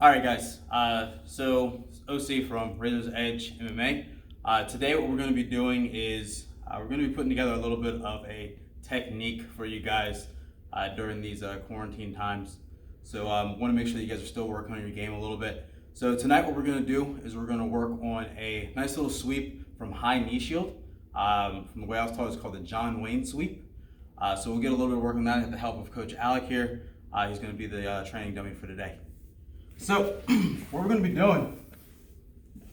All right, guys. So OC from Razor's Edge MMA. Today, what we're going to be doing is we're going to be putting together a little bit of a technique for you guys during these quarantine times. So want to make sure that you guys are still working on your game a little bit. So tonight, what we're going to do is we're going to work on a nice little sweep from high knee shield. From the way I was taught, it's called the John Wayne sweep. So we'll get a little bit of work on that with the help of Coach Alec here. He's going to be the training dummy for today. So what we're going to be doing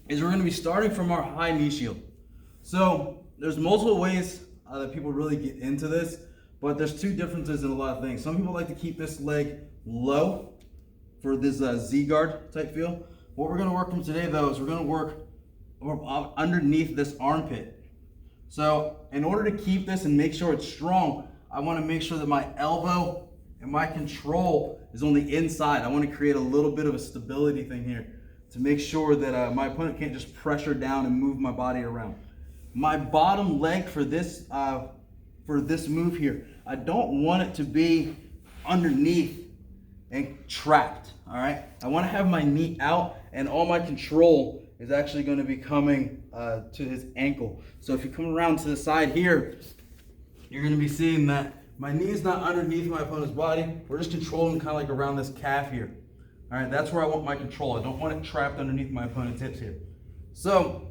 is we're going to be starting from our high knee shield. So there's multiple ways that people really get into this, but there's two differences in a lot of things. Some people like to keep this leg low for this Z-guard type feel. What we're going to work from today though is we're going to work underneath this armpit. So in order to keep this and make sure it's strong, I want to make sure that my elbow and my control is on the inside. I want to create a little bit of a stability thing here to make sure that my opponent can't just pressure down and move my body around. My bottom leg for this move here, I don't want it to be underneath and trapped, all right? I want to have my knee out and all my control is actually going to be coming to his ankle. So if you come around to the side here, you're going to be seeing that my knee is not underneath my opponent's body. We're just controlling kind of like around this calf here. All right, that's where I want my control. I don't want it trapped underneath my opponent's hips here. So,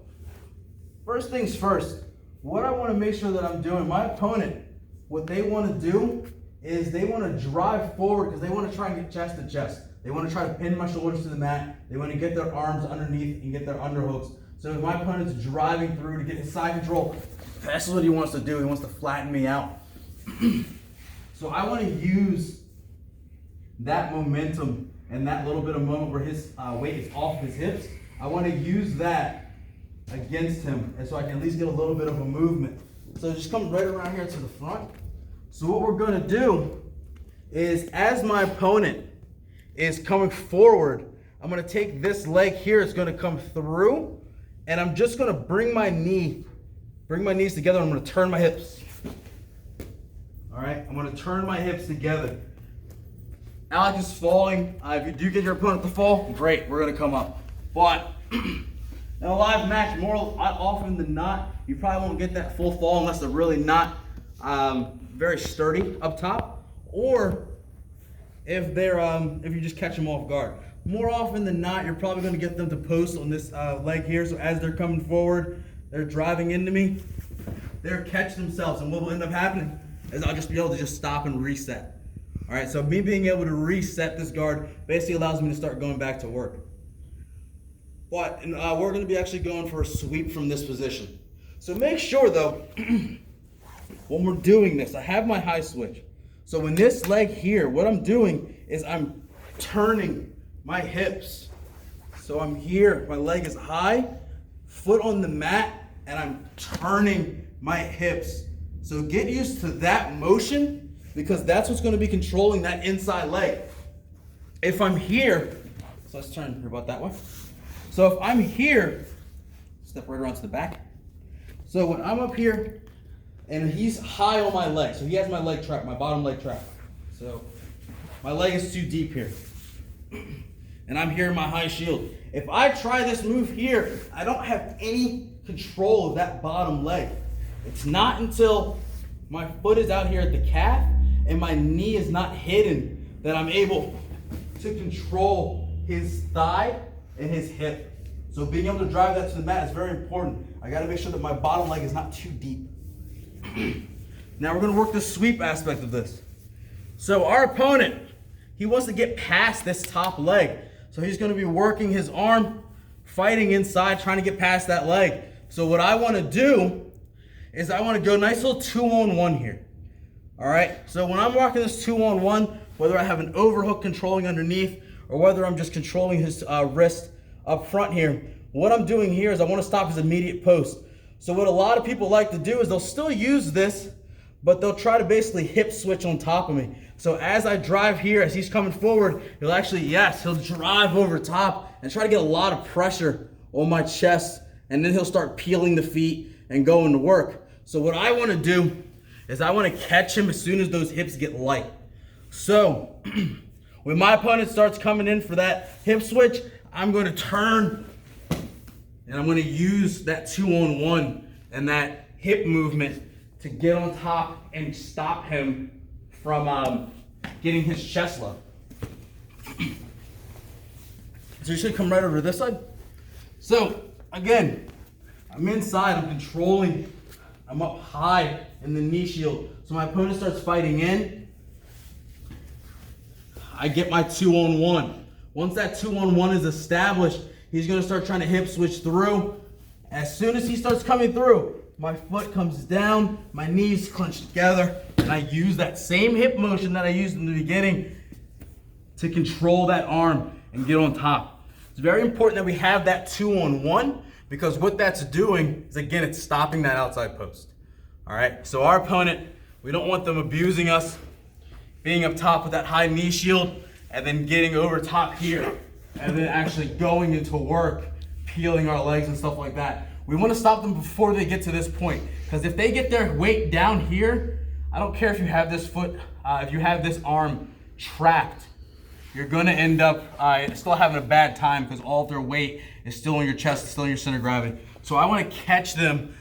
first things first, what I want to make sure that I'm doing, my opponent, what they want to do is they want to drive forward because they want to try and get chest to chest. They want to try to pin my shoulders to the mat. They want to get their arms underneath and get their underhooks. So if my opponent's driving through to get his side control, that's what he wants to do. He wants to flatten me out. So I want to use that momentum and that little bit of moment where his weight is off his hips. I want to use that against him, and so I can at least get a little bit of a movement. So just come right around here to the front. So what we're going to do is, as my opponent is coming forward, I'm going to take this leg here. It's going to come through, and I'm just going to bring my knees together. I'm going to turn my hips. All right, I'm going to turn my hips together. Alec is falling. If you do get your opponent to fall, great, we're going to come up. But in a live match, more often than not, you probably won't get that full fall unless they're really not very sturdy up top, or if you just catch them off guard. More often than not, you're probably going to get them to post on this leg here. So as they're coming forward, they're driving into me, they'll catch themselves, and what will end up happening is I'll just be able to just stop and reset. All right, so me being able to reset this guard basically allows me to start going back to work. But we're going to be actually going for a sweep from this position. So make sure though, when we're doing this, I have my high switch. So when this leg here, what I'm doing is I'm turning my hips. So I'm here, my leg is high, foot on the mat, and I'm turning my hips. So get used to that motion because that's what's going to be controlling that inside leg. If I'm here, so let's turn your butt that way. So if I'm here, step right around to the back. So when I'm up here and he's high on my leg, so he has my leg trapped, my bottom leg trapped. So my leg is too deep here. And I'm here in my high shield. If I try this move here, I don't have any control of that bottom leg. It's not until my foot is out here at the calf and my knee is not hidden that I'm able to control his thigh and his hip. So being able to drive that to the mat is very important. I got to make sure that my bottom leg is not too deep. Now we're going to work the sweep aspect of this. So our opponent, he wants to get past this top leg. So he's going to be working his arm, fighting inside, trying to get past that leg. So what I want to do is I want to go nice little 2-on-1 here. All right, so when I'm rocking this 2-on-1, whether I have an overhook controlling underneath or whether I'm just controlling his wrist up front here, what I'm doing here is I want to stop his immediate post. So what a lot of people like to do is they'll still use this, but they'll try to basically hip switch on top of me. So as I drive here, as he's coming forward, he'll drive over top and try to get a lot of pressure on my chest, and then he'll start peeling the feet and going to work. So what I want to do is I want to catch him as soon as those hips get light. So When my opponent starts coming in for that hip switch, I'm going to turn and I'm going to use that 2-on-1 and that hip movement to get on top and stop him from getting his chest low. So you should come right over to this side. So again, I'm inside, I'm controlling, I'm up high in the knee shield. So my opponent starts fighting in, I get my 2-on-1. Once that 2-on-1 is established, he's gonna start trying to hip switch through. As soon as he starts coming through, my foot comes down, my knees clench together, and I use that same hip motion that I used in the beginning to control that arm and get on top. It's very important that we have that 2-on-1 because what that's doing is, again, it's stopping that outside post. All right, so our opponent, we don't want them abusing us, being up top with that high knee shield, and then getting over top here, and then actually going into work, peeling our legs and stuff like that. We want to stop them before they get to this point, because if they get their weight down here, I don't care if you have this foot, if you have this arm trapped, you're gonna end up still having a bad time because all of their weight is still on your chest, still in your center of gravity. So I want to catch them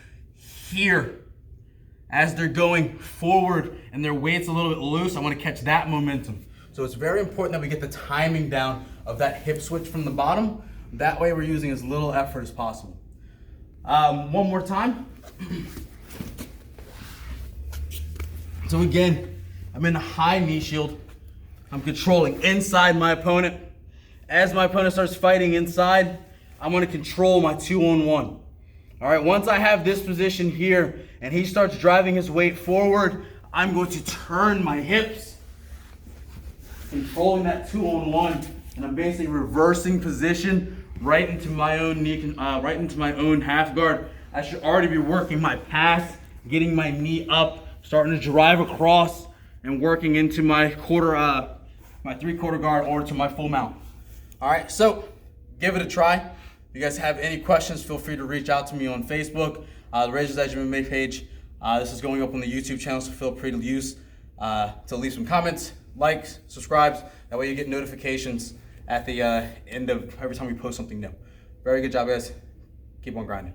here as they're going forward and their weight's a little bit loose. I want to catch that momentum. So it's very important that we get the timing down of that hip switch from the bottom. That way we're using as little effort as possible. One more time. So again, I'm in a high knee shield. I'm controlling inside my opponent. As my opponent starts fighting inside, I'm going to control my 2-on-1. All right, once I have this position here and he starts driving his weight forward, I'm going to turn my hips, controlling that 2-on-1, and I'm basically reversing position right into my own knee, right into my own half guard. I should already be working my pass, getting my knee up, starting to drive across, and working into my my 3/4 guard or to my full mount. All right, so give it a try. If you guys have any questions, feel free to reach out to me on Facebook, the Razor's Edge MMA page. This is going up on the YouTube channel, so feel free to leave some comments, likes, subscribes. That way you get notifications at the end of every time we post something new. Very good job, guys. Keep on grinding.